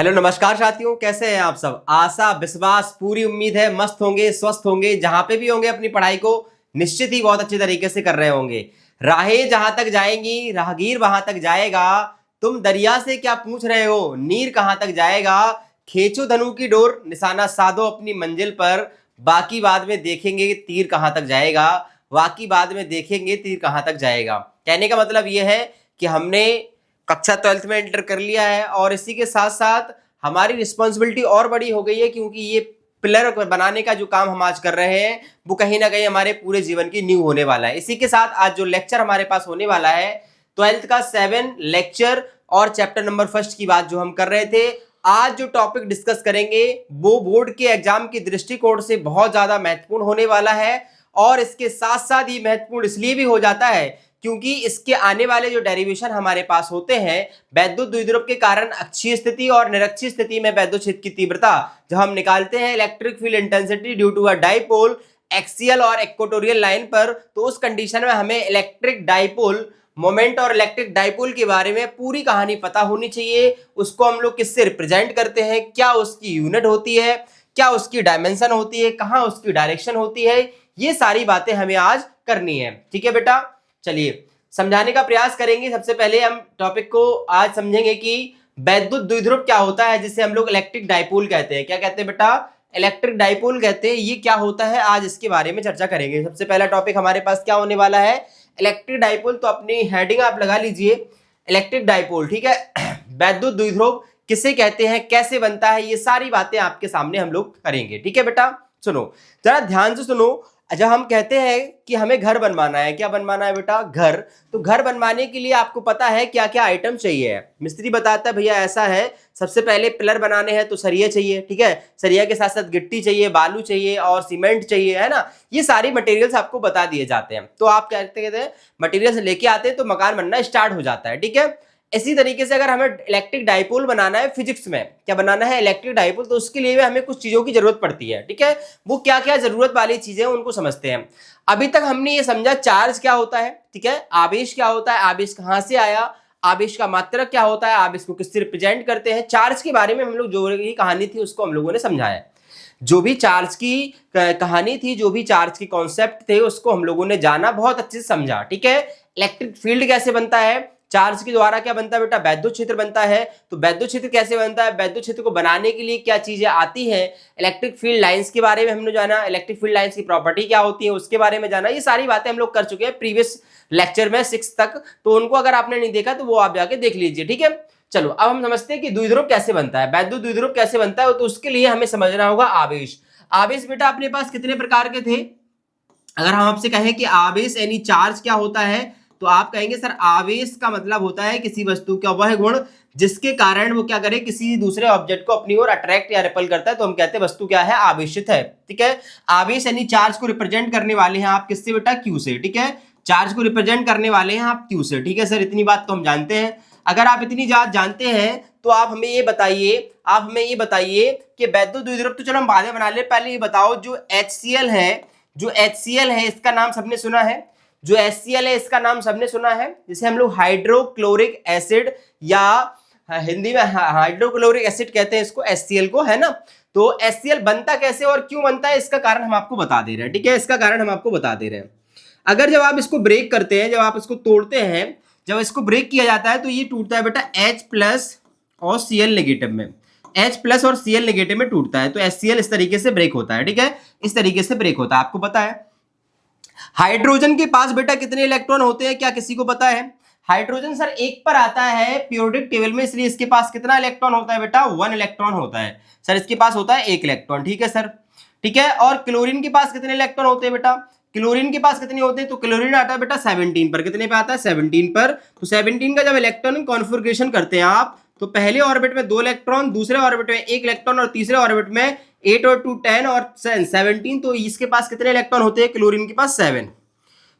Hello नमस्कार साथियों, कैसे हैं आप सब। आशा विश्वास पूरी उम्मीद है मस्त होंगे, स्वस्थ होंगे, जहां पे भी होंगे अपनी पढ़ाई को निश्चित ही बहुत अच्छे तरीके से कर रहे होंगे। राहें जहां तक जाएंगी राहगीर वहां तक जाएगा। तुम दरिया से क्या पूछ रहे हो, नीर कहां तक जाएगा। खींचो धनु की डोर, निशाना साधो अपनी मंजिल पर। बाकी बाद में देखेंगे तीर कहां तक जाएगा। बाकी बाद में देखेंगे तीर कहां तक जाएगा। कहने का मतलब यह है कि हमने कक्षा 12th में एंटर कर लिया है और इसी के साथ साथ हमारी रिस्पॉन्सिबिलिटी और बड़ी हो गई है, क्योंकि ये पिलर बनाने का जो काम हम आज कर रहे हैं वो कहीं ना कहीं हमारे पूरे जीवन की नींव होने वाला है। इसी के साथ आज जो लेक्चर हमारे पास होने वाला है 12th का 7 लेक्चर और चैप्टर नंबर 1 की बात जो हम कर रहे थे। आज जो टॉपिक डिस्कस करेंगे वो बोर्ड के एग्जाम की दृष्टिकोण से बहुत ज्यादा महत्वपूर्ण होने वाला है और इसके साथ साथ ही महत्वपूर्ण इसलिए भी हो जाता है क्योंकि इसके आने वाले जो डेरिवेशन हमारे पास होते हैं वैद्युत द्विध्रुव के कारण अक्षीय स्थिति और निरक्षीय स्थिति में वैद्युत क्षेत्र की तीव्रता जब हम निकालते हैं electric field intensity due to a dipole axial और इक्वेटोरियल लाइन पर, तो उस कंडीशन में हमें इलेक्ट्रिक डाइपोल मोमेंट और इलेक्ट्रिक डाइपोल के बारे में पूरी कहानी पता होनी चाहिए। उसको हम लोग किससे रिप्रेजेंट करते हैं, क्या उसकी यूनिट होती है, क्या उसकी डायमेंशन होती है, कहाँ उसकी डायरेक्शन होती है, ये सारी बातें हमें आज करनी है। ठीक है बेटा, चलिए समझाने का प्रयास करेंगे। सबसे पहले हम टॉपिक को आज समझेंगे कि वैद्युत द्विध्रुव क्या होता है, जिसे हम लोग इलेक्ट्रिक डाइपोल कहते हैं। क्या कहते हैं बेटा? इलेक्ट्रिक डाइपोल कहते हैं। ये क्या होता है आज इसके बारे में चर्चा करेंगे। सबसे पहला टॉपिक हमारे पास क्या होने वाला है, इलेक्ट्रिक डाइपोल। तो अपनी हेडिंग आप लगा लीजिए इलेक्ट्रिक डाइपोल। ठीक है, वैद्युत द्विध्रुव किसे कहते हैं, कैसे बनता है, ये सारी बातें आपके सामने हम लोग करेंगे। ठीक है बेटा, सुनो जरा ध्यान से सुनो। जब हम कहते हैं कि हमें घर बनवाना है, क्या बनवाना है बेटा? घर। तो घर बनवाने के लिए आपको पता है क्या क्या आइटम चाहिए। मिस्त्री बताता है भैया ऐसा है, सबसे पहले पिलर बनाने हैं तो सरिया चाहिए। ठीक है, सरिया के साथ साथ गिट्टी चाहिए, बालू चाहिए और सीमेंट चाहिए, है ना। ये सारी मटेरियल्स आपको बता दिए जाते हैं। तो आप कहते हैं मटेरियल्स लेके आते हैं तो मकान बनना स्टार्ट हो जाता है। ठीक है, इसी तरीके से अगर हमें इलेक्ट्रिक डाइपोल बनाना है, फिजिक्स में क्या बनाना है, इलेक्ट्रिक डाइपोल, तो उसके लिए हमें कुछ चीजों की जरूरत पड़ती है। ठीक है, वो क्या क्या जरूरत वाली चीजें उनको समझते हैं। अभी तक हमने ये समझा चार्ज क्या होता है, ठीक है, आवेश क्या होता है, आवेश कहां से आया, आवेश का मात्रक क्या होता है, आवेश को किससे रिप्रेजेंट करते हैं। चार्ज के बारे में हम लोग जो भी कहानी थी उसको हम लोगों ने समझाया। जो भी चार्ज की कहानी थी, जो भी चार्ज के कॉन्सेप्ट थे, उसको हम लोगों ने जाना, बहुत अच्छे से समझा। ठीक है, इलेक्ट्रिक फील्ड कैसे बनता है, चार्ज के द्वारा क्या बनता है बेटा, वैद्युत क्षेत्र बनता है। तो वैद्युत क्षेत्र कैसे बनता है, वैद्युत क्षेत्र को बनाने के लिए क्या चीजें आती हैं, इलेक्ट्रिक फील्ड लाइंस के बारे में हमने जाना, इलेक्ट्रिक फील्ड लाइंस की प्रॉपर्टी क्या होती है उसके बारे में जाना। ये सारी बातें हम लोग कर चुके हैं प्रीवियस लेक्चर में 6 तक, तो उनको अगर आपने नहीं देखा तो वो आप जाके देख लीजिए। ठीक है, चलो अब हम समझते हैं कि द्विध्रुव कैसे बनता है, वैद्युत द्विध्रुव कैसे बनता है। तो उसके लिए हमें समझना होगा आवेश। आवेश बेटा अपने पास कितने प्रकार के थे? अगर हम आपसे कहें कि आवेश यानी चार्ज क्या होता है, तो आप कहेंगे सर आवेश का मतलब होता है किसी वस्तु का वह गुण जिसके कारण वो क्या करे, किसी दूसरे ऑब्जेक्ट को अपनी ओर अट्रैक्ट या रिपल करता है। तो हम कहते हैं वस्तु क्या है, आवेशित है। ठीक है, आवेश यानी चार्ज को रिप्रेजेंट करने वाले हैं आप किससे बेटा, क्यू से। ठीक है, चार्ज को रिप्रेजेंट करने वाले हैं आप क्यू से। ठीक है सर, इतनी बात तो हम जानते हैं। अगर आप इतनी बात जानते हैं तो आप हमें ये बताइए कि वैद्युत द्विध्रुव तो चलो हम बाद में बना ले, पहले ये बताओ जो HCl है इसका नाम सबने सुना है। जो HCl है इसका नाम सबने सुना है, जिसे हम लोग हाइड्रोक्लोरिक एसिड या हिंदी में हाइड्रोक्लोरिक एसिड कहते हैं इसको, HCl को, है ना। तो HCl बनता कैसे और क्यों बनता है इसका कारण हम आपको बता दे रहे हैं। ठीक है, इसका कारण हम आपको बता दे रहे हैं। अगर जब आप इसको ब्रेक करते हैं, जब आप इसको तोड़ते हैं, जब इसको ब्रेक किया जाता है तो ये टूटता है बेटा H+ और Cl नेगेटिव में, H+ और Cl नेगेटिव में टूटता है। तो HCl इस तरीके से ब्रेक होता है। ठीक है, इस तरीके से ब्रेक होता है, आपको पता है। हाइड्रोजन के पास बेटा कितने इलेक्ट्रॉन होते हैं, क्या किसी को पता है? हाइड्रोजन सर 1 पर आता है पीरियोडिक टेबल में, इसलिए इसके पास कितना इलेक्ट्रॉन होता है बेटा, 1 इलेक्ट्रॉन होता है। सर इसके पास होता है 1 इलेक्ट्रॉन। ठीक है सर, ठीक है। और क्लोरीन के पास कितने इलेक्ट्रॉन होते हैं बेटा, क्लोरीन के पास कितने होते हैं? तो क्लोरीन आता है बेटा 17 पर। कितने पे आता है? 17 पर। तो 17 का जब इलेक्ट्रॉन कॉन्फ़िगरेशन करते हैं आप, तो पहले ऑर्बिट में 2 इलेक्ट्रॉन, दूसरे ऑर्बिट में 1 इलेक्ट्रॉन और तीसरे ऑर्बिट में 8 और 2 10 और 17। तो इसके पास कितने इलेक्ट्रॉन होते हैं? क्लोरीन के पास 7।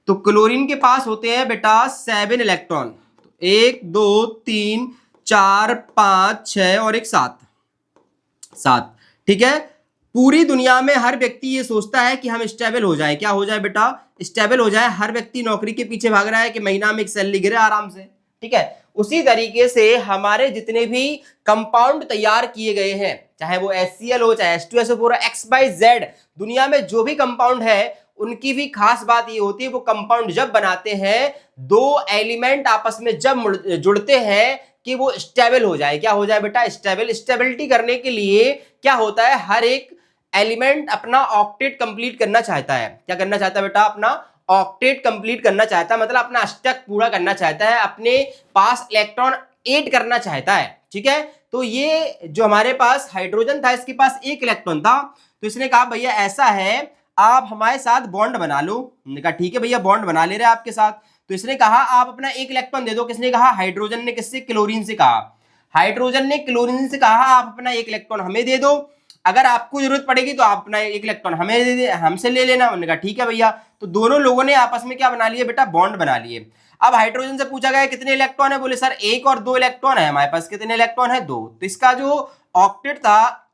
तो क्लोरीन के पास होते हैं बेटा 7 इलेक्ट्रॉन। 1 2 3 4 5 6 और एक 7। ठीक है, पूरी दुनिया में हर व्यक्ति ये सोचता है कि हम स्टेबल हो जाए। क्या हो जाए बेटा? स्टेबल हो जाए। हर व्यक्ति नौकरी के पीछे भाग रहा है कि महीना में एक सैलरी गिरे आराम से। ठीक है। उसी तरीके से हमारे जितने भी कंपाउंड तैयार किए गए हैं, चाहे वो HCl हो, चाहे H2SO4, XYZ, दुनिया में जो भी कंपाउंड है उनकी भी खास बात ये होती है, वो कंपाउंड जब बनाते हैं, दो एलिमेंट आपस में जब जुड़ते हैं कि वो स्टेबल हो जाए। क्या हो जाए बेटा? स्टेबल। स्टेबिलिटी करने के लिए क्या होता है, हर एक एलिमेंट अपना ऑक्टेट कंप्लीट करना चाहता है। क्या करना चाहता है बेटा? अपना ऑक्टेट कंप्लीट करना चाहता है, मतलब अपना अष्टक पूरा करना चाहता है, अपने पास इलेक्ट्रॉन ऐड करना चाहता है। ठीक है, तो ये जो हमारे पास हाइड्रोजन था, इसके पास एक इलेक्ट्रॉन था, तो इसने कहा भैया ऐसा है, आप हमारे साथ बॉन्ड बना लो। हमने कहा ठीक है भैया, बॉन्ड बना ले रहे हैं आपके साथ। तो इसने कहा आप अपना एक इलेक्ट्रॉन दे दो। किसने कहा? हाइड्रोजन ने। किससे? क्लोरीन से कहा। हाइड्रोजन ने क्लोरीन से कहा आप अपना एक इलेक्ट्रॉन हमें दे दो, अगर आपको जरूरत पड़ेगी तो आप अपना एक इलेक्ट्रॉन हमें दे दे, हमसे ले लेना। उन्होंने कहा ठीक है भैया। तो दोनों लोगों ने आपस में क्या बना लिए बेटा? बॉन्ड बना लिए। अब हाइड्रोजन से पूछा गया कितने इलेक्ट्रॉन है, बोले सर एक और दो इलेक्ट्रॉन है हमारे पास। कितने इलेक्ट्रॉन है? दो। तो इसका जो ऑक्टेट था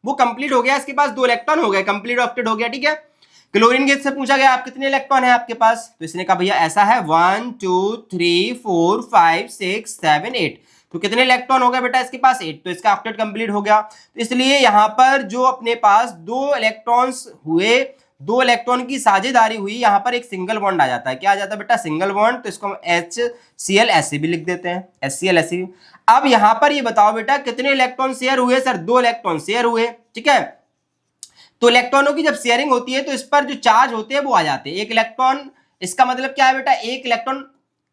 वो कंप्लीट हो गया, इसके पास दो इलेक्ट्रॉन हो गए, कंप्लीट ऑक्टेट हो गया। ठीक है, क्लोरीन गैस से पूछा गया आप कितने इलेक्ट्रॉन है आपके पास, तो इसने कहा भैया ऐसा है 1 2 3 4 5 6 7 8। तो कितने इलेक्ट्रॉन हो गए बेटा? इसके पास 8। तो इसका ऑक्टेट कंप्लीट हो गया। तो इसलिए यहां पर जो अपने पास दो इलेक्ट्रॉन्स हुए, दो इलेक्ट्रॉन की साझेदारी हुई, यहां पर एक सिंगल बॉन्ड आ जाता है। क्या आ जाता है बेटा? Single bond. तो इसको हम HCl ऐसे भी लिख देते हैं, HCl ऐसे भी। अब यहां पर ये बताओ बेटा कितने इलेक्ट्रॉन शेयर हुए? सर दो इलेक्ट्रॉन शेयर हुए। ठीक है, तो इलेक्ट्रॉनों की जब शेयरिंग होती है तो इस पर जो चार्ज होते हैं वो आ जाते हैं। एक इलेक्ट्रॉन, इसका मतलब क्या है बेटा? एक इलेक्ट्रॉन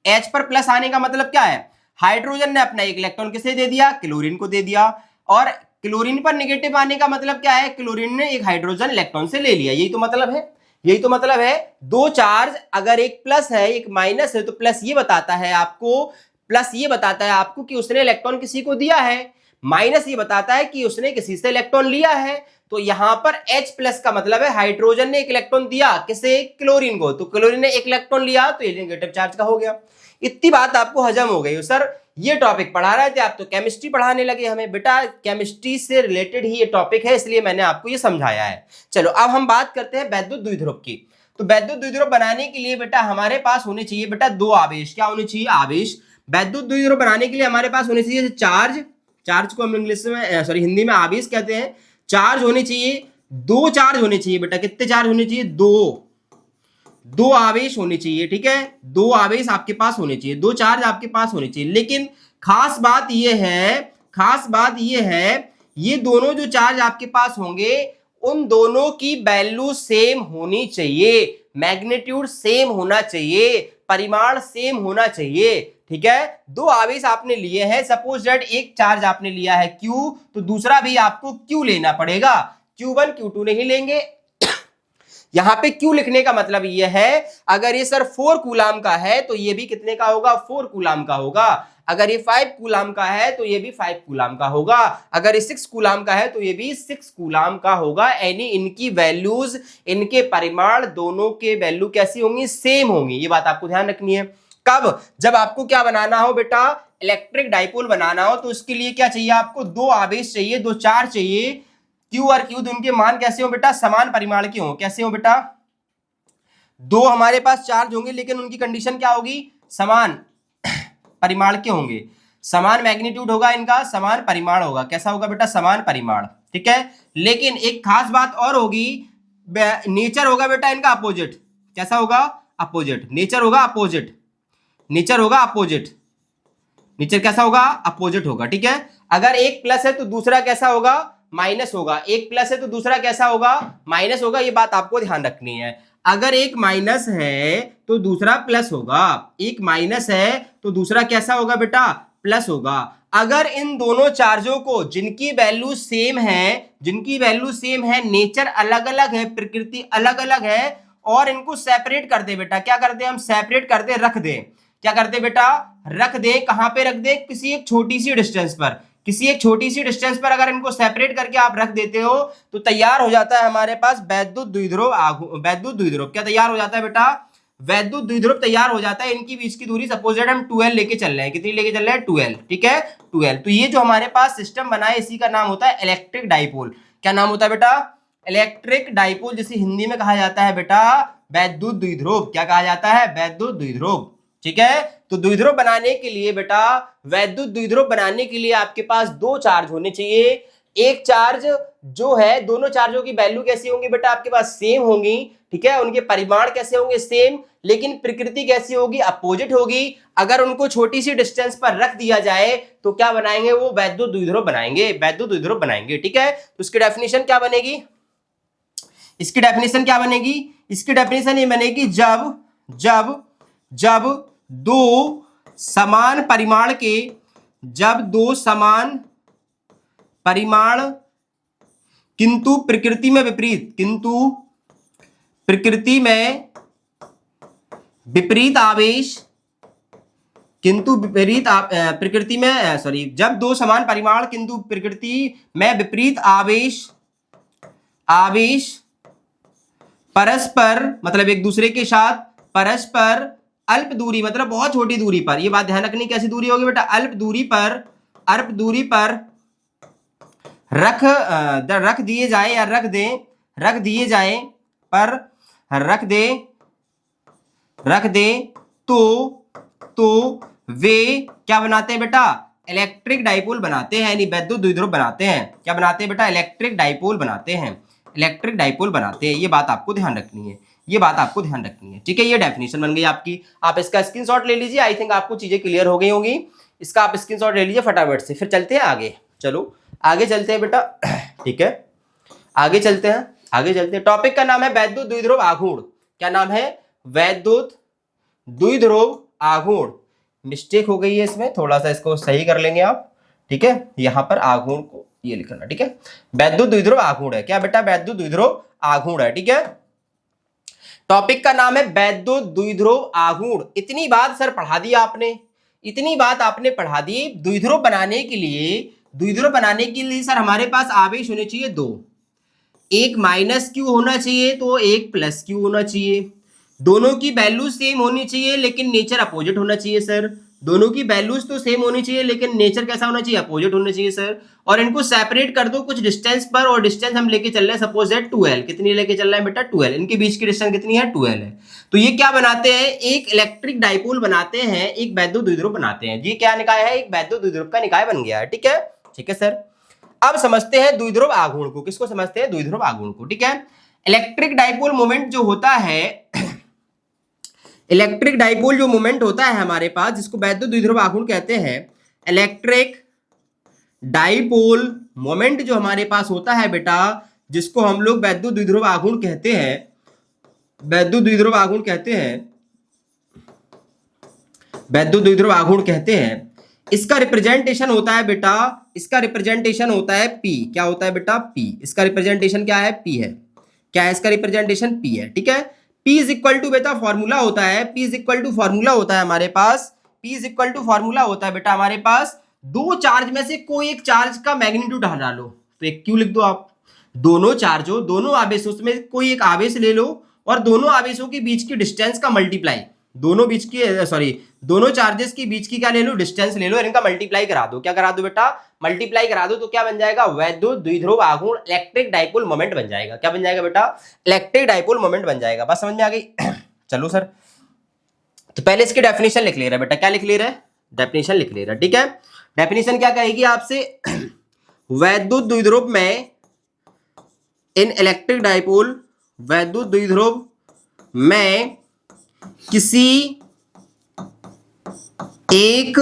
H पर प्लस आने का मतलब क्या है? हाइड्रोजन ने अपना एक इलेक्ट्रॉन किसे दे दिया? क्लोरीन को दे दिया। और क्लोरीन पर नेगेटिव आने का मतलब क्या है? क्लोरीन ने एक हाइड्रोजन इलेक्ट्रॉन से ले लिया। यही तो मतलब है, यही तो मतलब है। दो चार्ज, अगर एक प्लस है एक माइनस है, तो प्लस ये बताता है आपको, प्लस ये बताता है आपको कि उसने इलेक्ट्रॉन किसी को दिया है, माइनस ये बताता है कि उसने किसी से इलेक्ट्रॉन लिया है। तो यहां पर H प्लस का मतलब है हाइड्रोजन ने एक इलेक्ट्रॉन दिया किसे? क्लोरीन को। तो क्लोरीन ने एक इलेक्ट्रॉन लिया तो ये नेगेटिव चार्ज का हो गया। इतनी बात आपको हजम हो गई। सर ये टॉपिक पढ़ा रहे थे आप तो केमिस्ट्री पढ़ाने लगे हमें। बेटा केमिस्ट्री से रिलेटेड ही ये टॉपिक है, इसलिए मैंने आपको ये समझाया है। चलो अब हम बात करते हैं वैद्युत द्विध्रुव की। तो वैद्युत द्विध्रुव बनाने के लिए बेटा हमारे पास होने चाहिए बेटा दो आवेश। क्या होने चाहिए? आवेश। वैद्युत द्विध्रुव बनाने के लिए हमारे पास होने चाहिए चार्ज। चार्ज को हम इंग्लिश में सॉरी हिंदी में आवेश कहते हैं। चार्ज होने चाहिए, दो चार्ज होने चाहिए बेटा। कितने चार्ज होने चाहिए? दो। दो आवेश होने चाहिए। ठीक है, दो आवेश आपके पास होने चाहिए, दो चार्ज आपके पास होने चाहिए। लेकिन खास बात यह है, खास बात यह है, ये दोनों जो चार्ज आपके पास होंगे उन दोनों की वैल्यू सेम होनी चाहिए, मैग्नीट्यूड सेम होना चाहिए, परिमाण सेम होना चाहिए। ठीक है, दो आवेश आपने लिए हैं, सपोज दैट एक चार्ज आपने लिया है Q, तो दूसरा भी आपको Q लेना पड़ेगा। Q1 Q2 नहीं लेंगे। यहां पे Q लिखने का मतलब ये है, अगर ये सर 4 कूलाम का है तो ये भी कितने का होगा? 4 कूलाम का होगा। अगर ये 5 कूलाम का है तो ये भी 5 कूलाम का होगा। अगर ये 6 कूलाम का है तो ये भी 6 कूलाम का होगा। यानी इनकी वैल्यूज, इनके परिमाण दोनों के वैल्यू कैसी होंगी? सेम होंगी। ये बात आपको ध्यान रखनी है। कब? जब आपको क्या बनाना हो बेटा? इलेक्ट्रिक डाइपोल बनाना हो। तो उसके लिए क्या चाहिए आपको? दो आवेश चाहिए, दो चार्ज चाहिए। Q और Q उनके मान कैसे हो बेटा? समान परिमाण के हो। कैसे हो बेटा? दो हमारे पास चार्ज होंगे लेकिन उनकी कंडीशन क्या होगी? समान परिमाण के होंगे, समान मैग्नीट्यूड होगा इनका, समान परिमाण होगा। कैसा होगा बेटा? समान परिमाण। ठीक है, लेकिन एक खास बात और होगी, नेचर होगा बेटा इनका अपोजिट। कैसा होगा? अपोजिट। नेचर होगा अपोजिट, नेचर होगा अपोजिट। नेचर कैसा होगा? अपोजिट होगा। ठीक है, अगर एक प्लस है तो दूसरा कैसा होगा? माइनस होगा। एक प्लस है तो दूसरा कैसा होगा? माइनस होगा। ये बात आपको ध्यान रखनी है। अगर एक माइनस है तो दूसरा प्लस होगा, एक माइनस है तो दूसरा कैसा होगा बेटा? प्लस होगा। अगर इन दोनों चार्जों को, जिनकी वैल्यू सेम है, जिनकी वैल्यू सेम है, नेचर अलग अलग है, प्रकृति अलग अलग है, और इनको सेपरेट कर दे बेटा। क्या कर दे? हम सेपरेट कर दे, रख दे। क्या करते बेटा? रख दे। कहां पे रख दे? किसी एक छोटी सी डिस्टेंस पर। किसी एक छोटी सी डिस्टेंस पर अगर इनको सेपरेट करके आप रख देते हो तो तैयार हो जाता है हमारे पास वैद्युत द्विध्रुव। वैद्युत द्विध्रुव क्या तैयार हो जाता है बेटा? वैद्युत द्विध्रुव तैयार हो जाता है। इनकी बीच की दूरी सपोज दैट हम 12 लेके चल रहे हैं। कितनी लेके चल रहे हैं? 12। ठीक है, 12। तो ये जो हमारे पास सिस्टम बना है इसी का नाम होता है इलेक्ट्रिक डाइपोल। क्या नाम होता है बेटा? इलेक्ट्रिक डाइपोल, जिसे हिंदी में कहा जाता है बेटा वैद्युत द्विध्रुव। क्या कहा जाता है? वैद्युत द्विध्रुव। ठीक है, तो द्विध्रुव बनाने के लिए बेटा, वैद्युत द्विध्रुव बनाने के लिए आपके पास दो चार्ज होने चाहिए। एक चार्ज जो है, दोनों चार्जों की वैल्यू कैसी होंगी बेटा, आपके पास सेम होंगी, ठीक है, उनके परिमाण कैसे होंगे, सेम, लेकिन प्रकृति कैसी होगी, अपोजिट होगी। अगर उनको छोटी सी डिस्टेंस पर रख दिया जाए तो क्या बनाएंगे, वो वैद्युत द्विध्रुव बनाएंगे, वैद्युत द्विध्रुव बनाएंगे, ठीक है। तो इसकी डेफिनेशन क्या बनेगी, इसकी डेफिनेशन क्या बनेगी, इसकी डेफिनेशन ये बनेगी, जब जब जब दो समान परिमाण के, जब दो समान परिमाण किंतु प्रकृति में विपरीत, किंतु प्रकृति में विपरीत आवेश, किंतु विपरीत प्रकृति में सॉरी, जब दो समान परिमाण किंतु प्रकृति में विपरीत आवेश परस्पर, मतलब एक दूसरे के साथ परस्पर अल्प दूरी, मतलब बहुत छोटी दूरी पर, ये बात ध्यान रखनी, कैसी दूरी होगी बेटा, अल्प दूरी पर रख दिए जाए या रख दिए जाए पर रख दे तो वे क्या बनाते हैं बेटा, इलेक्ट्रिक डाइपोल बनाते हैं, यानी वैद्युत द्विध्रुव बनाते हैं। क्या बनाते हैं बेटा, इलेक्ट्रिक डाइपोल बनाते हैं, इलेक्ट्रिक डाइपोल बनाते हैं। ये बात आपको ध्यान रखनी है, ये बात आपको ध्यान रखनी है, ठीक है। ये डेफिनेशन बन गई आपकी, आप इसका स्क्रीनशॉट ले लीजिए। आई थिंक आपको चीजें क्लियर हो गई होंगी, इसका आप स्क्रीनशॉट ले लीजिए फटाफट से। फिर चलते हैं आगे, चलो आगे चलते हैं बेटा, ठीक है, आगे चलते हैं। टॉपिक का नाम है वैद्युत द्विध्रुव आघूर्ण। क्या नाम है, वैद्युत द्विध्रुव आघूर्ण। मिस्टेक हो गई है इसमें, थोड़ा सा इसको सही कर लेंगे आप, ठीक है। यहां पर आघूर्ण को ये लिखना, ठीक है, वैद्युत द्विध्रुव आघूर्ण है। क्या बेटा, वैद्युत द्विध्रुव आघूर्ण है, ठीक है। टॉपिक का नाम है वैद्युत द्विध्रुव आघूर्ण। इतनी बात सर पढ़ा दी आपने, इतनी बात आपने पढ़ा दी। द्विध्रुव बनाने के लिए सर हमारे पास आवेश होने चाहिए दो, एक माइनस क्यू होना चाहिए तो एक प्लस क्यू होना चाहिए। दोनों की वैल्यू सेम होनी चाहिए लेकिन नेचर अपोजिट होना चाहिए सर। दोनों की वैल्यूज तो सेम होनी चाहिए लेकिन नेचर कैसा होना चाहिए, अपोजिट होना चाहिए सर। और इनको सेपरेट कर दो कुछ डिस्टेंस पर, और डिस्टेंस हम लेके चल रहे हैं सपोज दैट 2l। कितनी लेके चल रहे हैं बेटा, 2l। इनके बीच की डिस्टेंस कितनी है, 2l है। तो ये क्या बनाते हैं, एक इलेक्ट्रिक डाइपोल बनाते हैं, एक वैद्युत द्विध्रुव बनाते हैं। ये क्या निकाय है, एक वैद्युत द्विध्रुव का निकाय बन गया है, ठीक है, ठीक है सर। अब समझते हैं द्विध्रुव आघूर्ण को। किसको समझते हैं, द्विध्रुव आघूर्ण को, ठीक है। इलेक्ट्रिक डाइपोल मोमेंट जो होता है, इलेक्ट्रिक डाइपोल जो मोमेंट होता है हमारे पास, जिसको वैद्युत द्विध्रुव आघूर्ण कहते हैं, इलेक्ट्रिक डाइपोल मोमेंट जो हमारे पास होता है बेटा, जिसको हम लोग वैद्युत द्विध्रुव आघूर्ण कहते हैं, वैद्युत द्विध्रुव आघूर्ण कहते हैं, वैद्युत द्विध्रुव आघूर्ण कहते हैं। इसका रिप्रेजेंटेशन होता है बेटा, इसका रिप्रेजेंटेशन होता है P। क्या होता है बेटा, P। इसका रिप्रेजेंटेशन क्या है, P है। क्या है इसका रिप्रेजेंटेशन, P है, ठीक है। P इज इक्वल टू बेटा फॉर्मूला होता है, P is equal to formula होता है हमारे पास, P is equal to formula होता है बेटा हमारे पास, दो चार्ज में से कोई एक चार्ज का मैग्नीट्यूड हटा लो, तो एक क्यू लिख दो आप। दोनों चार्जों, दोनों आवेशों में कोई एक आवेश ले लो और दोनों आवेशों के बीच की डिस्टेंस का मल्टीप्लाई, दोनों चार्जेस के बीच की क्या ले लो, डिस्टेंस ले लो, इनका मल्टीप्लाई करा दो। क्या करा दो बेटा, मल्टीप्लाई करा दो। तो क्या बन जाएगा, वैद्युत द्विध्रुव आघूर्ण इलेक्ट्रिक डाइपोल मोमेंट बन जाएगा। क्या बन जाएगा बेटा, इलेक्ट्रिक डाइपोल मोमेंट बन जाएगा। बस समझ में आ गई। चलो सर, तो पहले इसकी डेफिनेशन लिख ले रहा है बेटा। क्या लिख ले रहा है, डेफिनेशन लिख ले रहा है, ठीक है। डेफिनेशन क्या कहेगी आपसे, वैद्युत द्विध्रुव में इन इलेक्ट्रिक डाइपोल, वैद्युत द्विध्रुव में किसी एक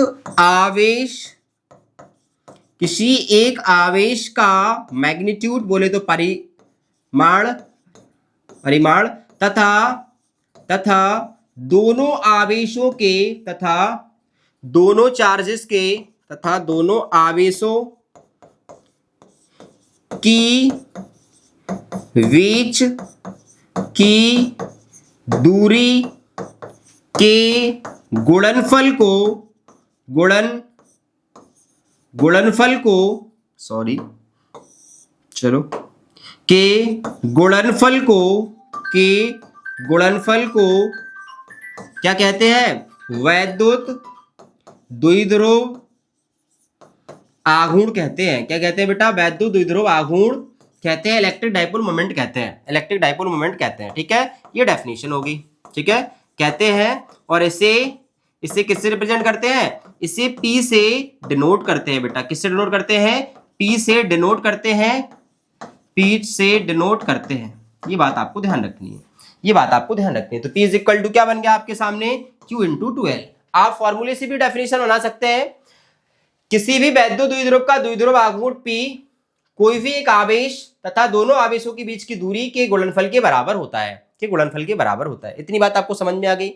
आवेश का मैग्नीट्यूड बोले तो परिमाण तथा दोनों आवेशों के, तथा दोनों चार्जेस के, तथा दोनों आवेशों की बीच की दूरी के गुणनफल को क्या कहते हैं, वैद्युत द्विध्रुव आघूर्ण कहते हैं। क्या कहते हैं बेटा, वैद्युत द्विध्रुव आघूर्ण कहते हैं, इलेक्ट्रिक डाइपोल मोमेंट कहते हैं, इलेक्ट्रिक डाइपोल मोमेंट कहते हैं, ठीक है। ये डेफिनेशन होगी, ठीक है, कहते हैं। और इसे इसे किससे रिप्रेजेंट करते हैं? इसे P से डिनोट करते हैं बेटा। किससे डिनोट करते हैं? P से डिनोट करते हैं, P से डिनोट करते हैं। ये बात आपको ध्यान रखनी है, ये बात आपको ध्यान रखनी है। तो P इज इक्वल टू क्या बन गया आपके सामने? Q into 2L। आप फॉर्मूले से भी डेफिनेशन बना सकते हैं। किसी भी वैद्युत द्विध्रुव का द्विध्रुव आघूर्ण P कोई भी एक आवेश तथा दोनों आवेशों के बीच की दूरी के गुणनफल के बराबर होता है, के गुणनफल के बराबर होता है। इतनी बात आपको समझ में आ गई?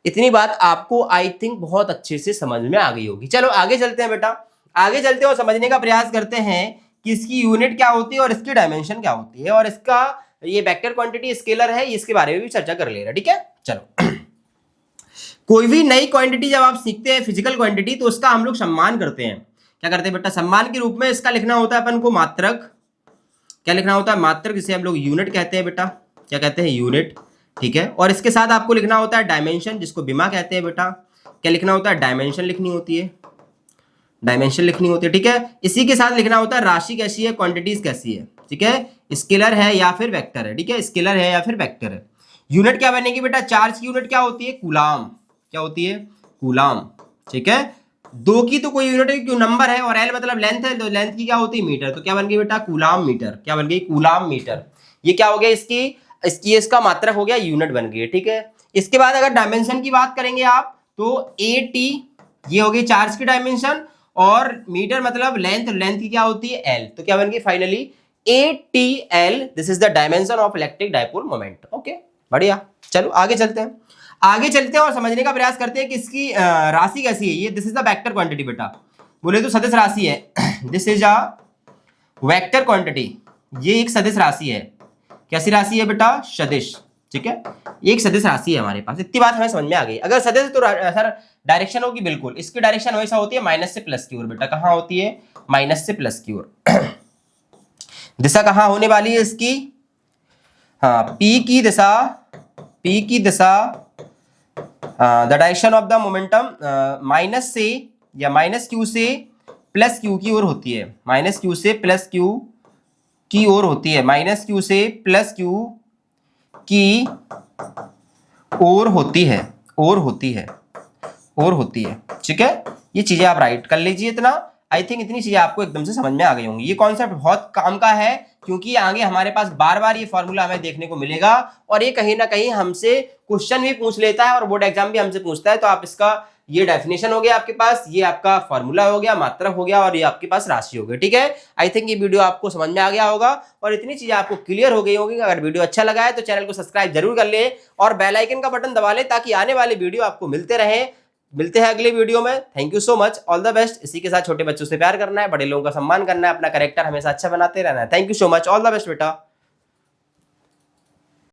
इतनी बात आपको आई थिंक बहुत अच्छे से समझ में आ गई होगी। चलो आगे चलते हैं बेटा, आगे चलते हैं और समझने का प्रयास करते हैं कि इसकी यूनिट क्या होती है और इसकी डायमेंशन क्या होती है, और इसका ये वेक्टर क्वांटिटी स्केलर है, इसके बारे में भी चर्चा कर ले रहा है। ठीक है, चलो कोई भी नई क्वांटिटी जब आप सीखते हैं फिजिकल क्वांटिटी, तो उसका हम लोग सम्मान करते हैं। क्या करते हैं बेटा? सम्मान के रूप में इसका लिखना होता है अपन को मात्रक। क्या लिखना होता है? मात्रक, जिसे हम लोग यूनिट कहते हैं बेटा। क्या कहते हैं? यूनिट। ठीक है, और इसके साथ आपको लिखना होता है डायमेंशन, जिसको बिमा कहते हैं बेटा। क्या लिखना होता है? डायमेंशन लिखनी होती है, डायमेंशन लिखनी होती है। ठीक है, इसी के साथ लिखना होता है राशि कैसी है, क्वांटिटीज कैसी है। ठीक है, स्केलर है या फिर वेक्टर है। ठीक है, स्केलर है या फिर वेक्टर है। यूनिट क्या बनेगी बेटा? चार्ज की यूनिट क्या होती है? कूलाम। क्या होती है? कूलाम। ठीक है, दो की तो कोई यूनिट है क्यों नंबर है, और एल मतलब लेंथ है, तो लेंथ की क्या होती है? मीटर। तो क्या बन गई बेटा? Coulomb metre. क्या बन गई? Coulomb metre. ये क्या हो गया? इसका मात्रक हो गया, यूनिट बन गई। ठीक है, इसके बाद अगर डायमेंशन की बात करेंगे आप, तो AT ये हो गई चार्ज की डायमेंशन, और मीटर मतलब लेंथ, लेंथ की क्या होती है? L। तो क्या बन गई finally? ATL, this is the dimension of electric dipole moment. Okay, बढ़िया। चलो आगे चलते हैं, आगे चलते हैं और समझने का प्रयास करते हैं कि इसकी राशि कैसी है। ये this is the vector quantity बेटा, बोले तो सदिश राशि है। This is a vector quantity, ये एक सदिश राशि है। कैसी राशि है बेटा? सदिश। ठीक है, एक सदिश राशि है हमारे पास। इतनी बात हमें समझ में आ गई। अगर सदिश तो सर डायरेक्शन होगी, बिल्कुल इसकी डायरेक्शन हमेशा होती है माइनस से प्लस की ओर बेटा। कहाँ होती है? माइनस से प्लस की ओर। दिशा कहाँ होने वाली है इसकी? हाँ, P की दिशा, P की दिशा the direction of the momentum minus से या माइनस Q से प्लस Q की ओर होती है। माइनस Q से प्लस Q की ओर होती है। माइनस Q से प्लस Q की ओर होती है, और होती है, और होती है। ठीक है, ये चीजें आप राइट कर लीजिए। इतना आई थिंक इतनी चीजें आपको एकदम से समझ में आ गई होंगी। ये कॉन्सेप्ट बहुत काम का है, क्योंकि आगे हमारे पास बार बार ये फॉर्मूला हमें देखने को मिलेगा, और ये कहीं ना कहीं हमसे क्वेश्चन भी पूछ लेता है, और बोर्ड एग्जाम भी हमसे पूछता है। तो आप इसका ये डेफिनेशन हो गया आपके पास, ये आपका फॉर्मूला हो गया, मात्रक हो गया, और ये आपके पास राशि हो गई। ठीक है, आई थिंक ये वीडियो आपको समझ में आ गया होगा, और इतनी चीजें आपको क्लियर हो गई होगी। अगर वीडियो अच्छा लगा है तो चैनल को सब्सक्राइब जरूर कर ले, और बेल आइकन का बटन दबा ले, ताकि आने वाले वीडियो आपको मिलते रहे। मिलते हैं अगले वीडियो में। Thank you so much, all the best. इसी के साथ छोटे बच्चों से प्यार करना है, बड़े लोगों का सम्मान करना है, अपना कैरेक्टर हमेशा अच्छा बनाते रहना है। Thank you so much, all the best बेटा।